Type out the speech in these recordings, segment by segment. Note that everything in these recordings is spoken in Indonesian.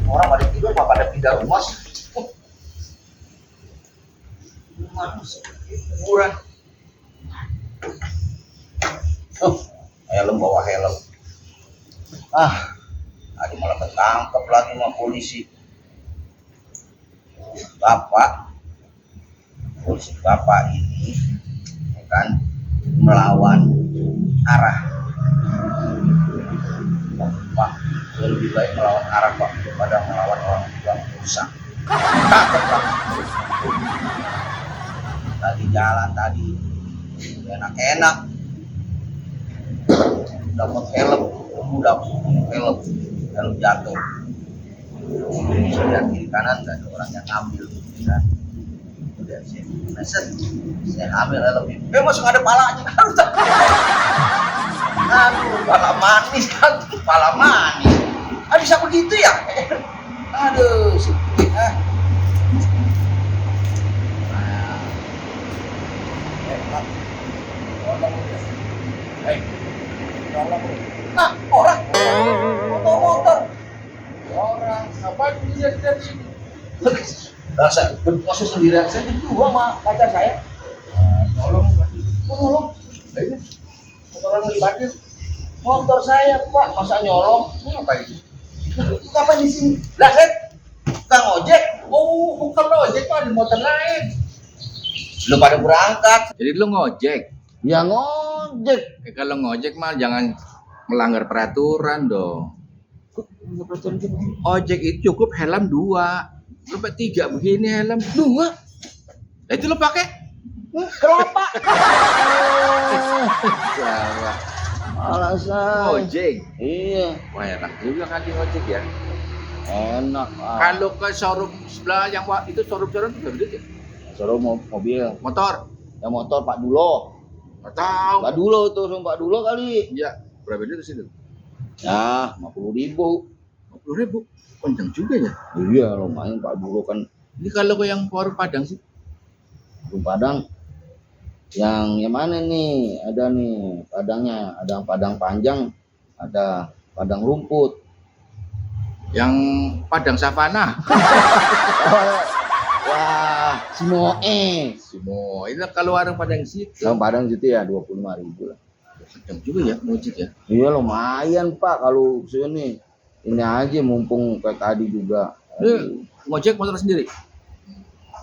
Orang pada tidur apa pada pindah rumah sih? Kuburan. Helm, bawa helm. Tadi malah ketangkep lagi sama polisi. Polisi bapak ini ya kan melawan arah. Pak, lebih baik melawan arah Pak daripada melawan orang yang rusak. Tadi jalan tadi enak-enak dapat helm jatuh lihat kiri kanan nggak ada orang yang ngambil kan. Udah saya ambil helm itu masuk ada palanya. Aduh pala manis kan, bisa begitu ya. Aduh orang motor orang apa dia dari sini rasa berproses sendirian saya berdua sama pacar saya tolong ini motor ngelibatin motor saya Pak masa nyolong ngapain kapan di sini lah saya tukang ojek bukan ojek Pak di motor lain lu pada berangkat Jadi lu ngojek. ya ngojek Kalau ngojek mah jangan melanggar peraturan dong. Ojek itu cukup helm 2. Lu pakai 3 begini helm 2. Nah itu lu pakai kenapa Jawa. alasan Ojek. iya Wah enak juga kan di ojek ya. enak Kalau ke showroom sebelah yang itu showroom itu berapa duit ya? suruh mobil Motor. yang motor Pak Dulo Nggak tahu. Pak Dulo tuh sama Pak Dulo kali Iya. Berapa duit di situ? ya 50.000 50.000. Kencang juga ya. iya lumayan Pak Dulo kan Ini kalau ke yang Warung Padang sih. Warung Padang yang mana nih ada nih padangnya ada padang panjang ada padang rumput Yang Padang Savana. wah Simoe Semua. Ini kalau warung Padang situ. yang Padang gitu ya 25.000 lah Kencang juga ya ngojek ya. iya lumayan Pak kalau sini ini aja mumpung kayak tadi juga Ini ngojek motor sendiri.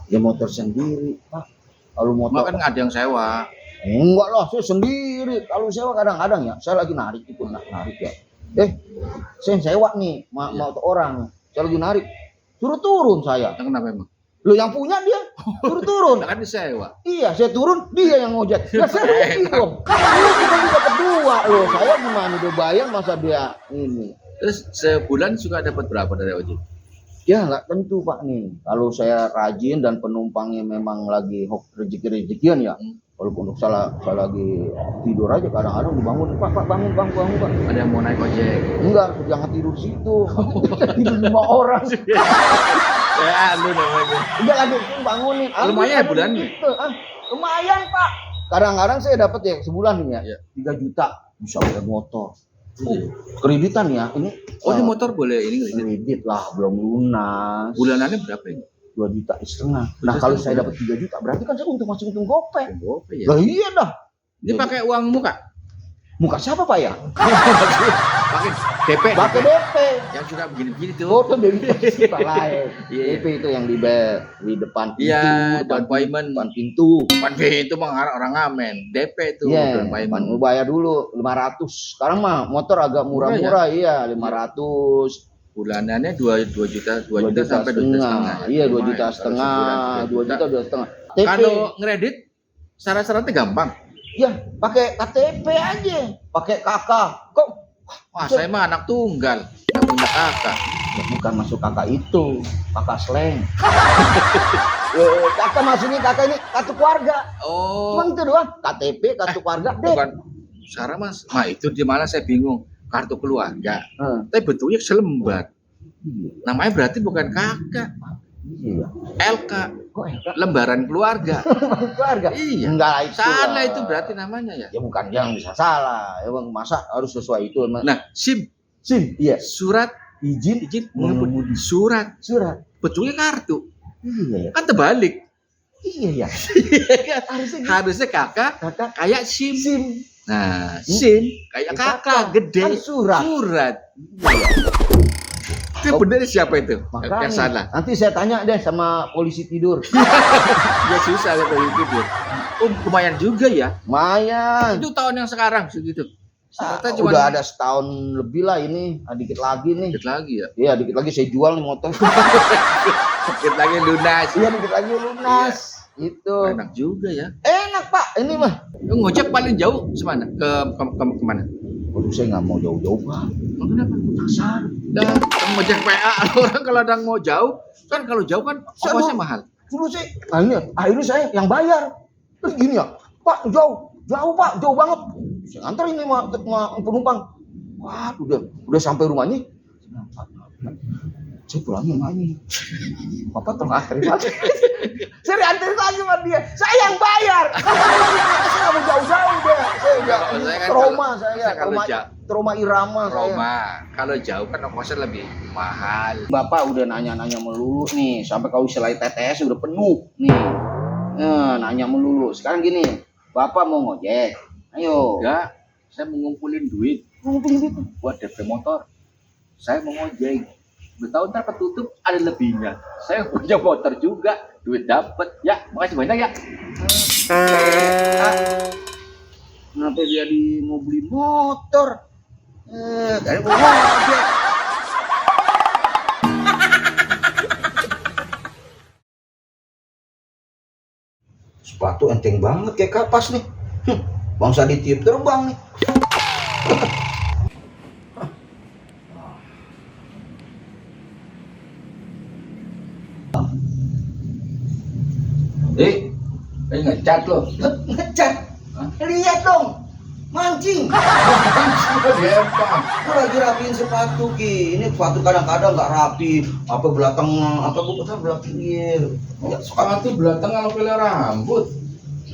ya motor sendiri Pak kalau motor Kan ada yang sewa. enggak lah saya sendiri kalau sewa kadang-kadang ya saya lagi narik ya saya sewa nih mau orang saya lagi narik suruh turun saya Kenapa emang? lo yang punya dia suruh turun Kan disewa. iya saya turun dia yang ngojek ya saya rugi dong lu kita juga berdua loh saya gimana udah bayar masa dia ini Terus sebulan suka dapat berapa dari ojek? ya nggak tentu Pak nih kalau saya rajin dan penumpangnya memang lagi rezeki-rezekian ya walaupun saya lagi tidur aja kadang-kadang dibangun Pak bangun Pak Ada yang mau naik ojek. enggak jangan tidur situ tidur 5 orang Ya lu namanya. udah lagi bangunin Lumayan ya bulannya? gitu. Lumayan Pak kadang-kadang saya dapat ya sebulan nih ya Iya. 3 juta bisa bayar motor kreditan ya ini Oh ini motor boleh ini nggak? kredit lah belum lunas Bulanannya berapa ini? 2,5 juta nah kalau saya dapat 3 juta berarti kan saya masih untung gopay Berapa ya? lah iya dah Ini pakai uang muka? muka siapa Pak ya Pakai DP. pakai DP Yang suka begini-begini tuh. foto dari kita lain Iya. DP itu yang di depan pintu Iya, down payment. depan pintu Pan itu mah orang ngamen. DP itu iya down payment. mau bayar dulu 500 sekarang mah motor agak murah-murah iya 500 Bulanannya 2 juta sampai 2 juta setengah. iya 2 juta setengah 2 juta 2 setengah TP Kalau ngredit syarat-syaratnya gampang. ya pakai KTP aja pakai kakak kok Wah saya mah anak tunggal nggak punya kakak. ya, bukan masuk kakak itu kakak slang kakak maksudnya kakak ini kartu keluarga Oh cuma itu doang KTP kartu keluarga deh bukan Sarah mas. Nah itu di mana saya bingung. kartu keluarga. Heeh. Tapi bentuknya selembar. Namanya berarti bukan KK, Iya. LK, Kok LK? lembaran keluarga. Keluarga? Iya. Enggak lah itu. Salah itu berarti namanya ya. Ya bukan yang bisa salah. Emang masa harus sesuai itu emang. Nah, SIM, SIM, iya. surat Izin izin mengemudi. surat, Surat. bentuknya kartu. Iya ya. Kan terbalik. Iya ya. Harusnya gitu. Harusnya kakak Kakak kayak SIM. SIM. Nah, SIM kayak kakak gede. Kan surat. Surat. Iya. Itu bener siapa itu? Makanya. Yang salah. Nanti saya tanya deh sama polisi tidur. Ya susah kalau itu. Oh, lumayan juga ya. Lumayan. Itu tahun yang sekarang segitu. Ternyata cuma Udah ada setahun lebih lah ini. Dikit lagi nih. dikit lagi ya. Iya, dikit lagi saya jual nih motor. Dikit lagi lunas. Iya, dikit lagi lunas. Itu. Enak juga ya. Enak, Pak. Ini mah. Lu ngojek paling jauh semana? Kemana? Waduh, saya nggak mau jauh-jauh, Pak. Oh, kenapa? Kasar. Dan ngojek PA orang kalau ada mau jauh kan kalau jauh kan ongkosnya mahal. Dulu saya, akhirnya saya yang bayar. Terus gini ya, Pak, jauh Pak, jauh banget. Saya antar ini sama penumpang. Wah, udah sampai rumahnya. Saya pulangin sama ini. Bapak terakhir lagi. Saya diantarin lagi sama dia. Saya yang bayar. Saya nggak mau jauh-jauh deh. Saya udah Saya kan trauma kalau- saya, saya kalau trauma irama saya. Roma, kalau jauh kan ongkosnya lebih mahal. Bapak udah nanya-nanya melulu nih, sampai kau selai TTS udah penuh nih. Nanya melulu. Sekarang gini, Bapak mau ngojek. Ayo. Enggak, saya mau ngumpulin duit Ngumpulin itu. buat DP motor. Saya mau ngojek. Udah tahu ntar ketutup ada lebihnya. Saya punya motor juga, duit dapet. Ya, makasih banyak ya. Kenapa dia mau beli motor? Dari mau ngojek. Sepatu enteng banget kayak kapas nih. Bangsa ditiup terbang nih. Ngecat loh. Ngecat. Lihat dong. Mancing. Gue lagi rapiin sepatu Ki. Ini sepatu kadang-kadang nggak rapi. Apa belakang apa gue pernah belah pinggir. Ya, Sepatu belakang kalau pilih rambut.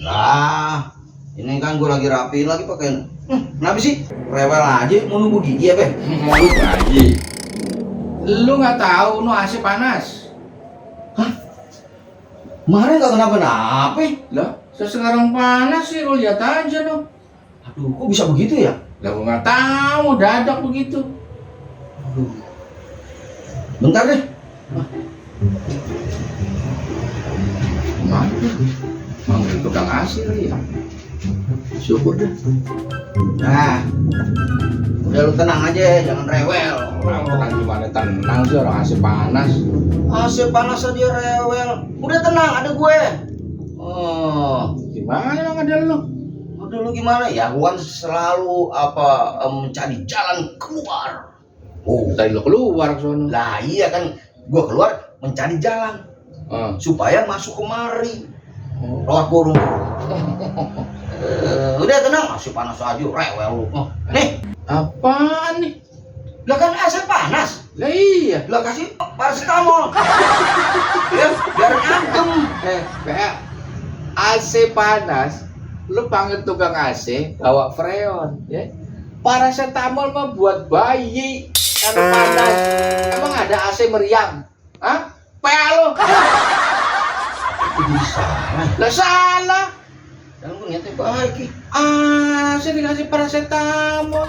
Lah, ini kan gue lagi rapiin lagi pakai. Kenapa sih? Rewel aja mau nunggu gigi ya, Be? Mau lagi. Lu nggak tahu no AC panas. Kemarin nggak kenapa-napa. Lah, sekarang panas sih, lu lihat aja no. Aduh, kok bisa begitu ya? Lah gua nggak tahu, dadak begitu. Aduh. Bentar deh. Mana? Manggil tukang AC kali ya. Syukur deh. Nah, udah lu tenang aja, jangan rewel. Orang tenang gimana tenang sih, orang AC panas. AC panas aja rewel. Udah tenang, ada gue. Oh, Gimana emang ada lu? udah lu gimana? Ya, gue kan selalu mencari jalan keluar. Oh, Tadi lu keluar ke sono. lah iya kan, gue keluar mencari jalan supaya masuk kemari. Lewat burung. Udah tenang, AC panas aja, rewel lu. Nih, Apaan nih? lah kan AC panas. Lah iya. Lah kasih paracetamol. Ya, biar adem. PA AC panas, lu panggil tukang AC bawa freon, ya. Paracetamol mah buat bayi karena panas. Emang ada AC meriang? Hah? PA lu? Itu jadi salah. Lah salah. Dan gue niatnya baik. AC dikasih paracetamol.